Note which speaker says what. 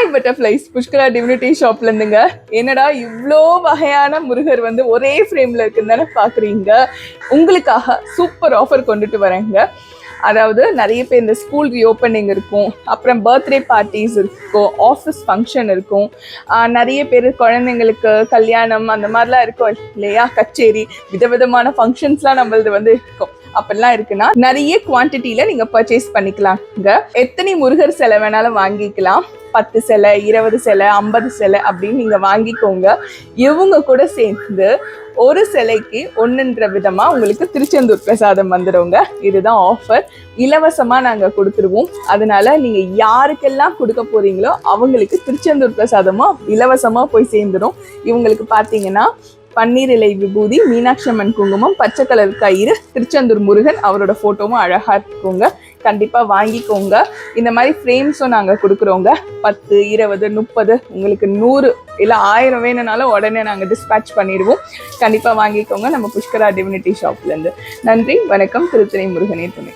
Speaker 1: Hi butterflies, Pushkara divinity ஷாப்ல இருந்துங்க. என்னடா இவ்வளோ வகையான முருகர் வந்து ஒரே ஃப்ரேம்ல இருக்குன்னு தானே பாக்குறீங்க. உங்களுக்காக சூப்பர் ஆஃபர் கொண்டுட்டு வரேங்க. அதாவது நிறைய பேர் இந்த ஸ்கூல் ரீஓப்பனிங் இருக்கும், அப்புறம் பர்த்டே பார்ட்டிஸ் இருக்கும், ஆஃபீஸ் ஃபங்க்ஷன் இருக்கும், நிறைய பேர் குழந்தைங்களுக்கு கல்யாணம் அந்த மாதிரிலாம் இருக்கும் இல்லையா, கச்சேரி, விதவிதமான ஃபங்க்ஷன்ஸ்லாம் நம்மளது வந்து இருக்கும். அப்படிலாம் இருக்குன்னா நிறைய குவான்டிட்டியில நீங்க பர்ச்சேஸ் பண்ணிக்கலாங்க. எத்தனை முருகர் சிலை வேணாலும் வாங்கிக்கலாம். 10 சிலை, 20 சிலை, 50 சிலை அப்படின்னு நீங்க வாங்கிக்கோங்க. இவங்க கூட சேர்ந்து ஒரு சிலைக்கு ஒன்றுன்ற விதமா உங்களுக்கு திருச்செந்தூர் பிரசாதம் வந்துடுங்க. இதுதான் ஆஃபர், இலவசமா நாங்க கொடுத்துருவோம். அதனால நீங்க யாருக்கெல்லாம் கொடுக்க போறீங்களோ அவங்களுக்கு திருச்செந்தூர் பிரசாதமா இலவசமா போய் சேர்ந்துடும். இவங்களுக்கு பாத்தீங்கன்னா பன்னீர் இலை விபூதி, மீனாட்சி அம்மன் குங்குமம், பச்சை கலர் கயிறு, திருச்செந்தூர் முருகன் அவரோட போட்டோவும் அழகா இருக்குங்க. கண்டிப்பா வாங்கிக்கோங்க. இந்த மாதிரி ஃப்ரேம்ஸும் நாங்க கொடுக்குறோங்க. 10, 20, 30, உங்களுக்கு 100 இல்லை 1000 வேணும்னாலும் உடனே நாங்க டிஸ்பேட்ச் பண்ணிடுவோம். கண்டிப்பா வாங்கிக்கோங்க நம்ம புஷ்கரா டிவினிட்டி ஷாப்ல இருந்து. நன்றி, வணக்கம். திருத்தணி முருகனே துணை.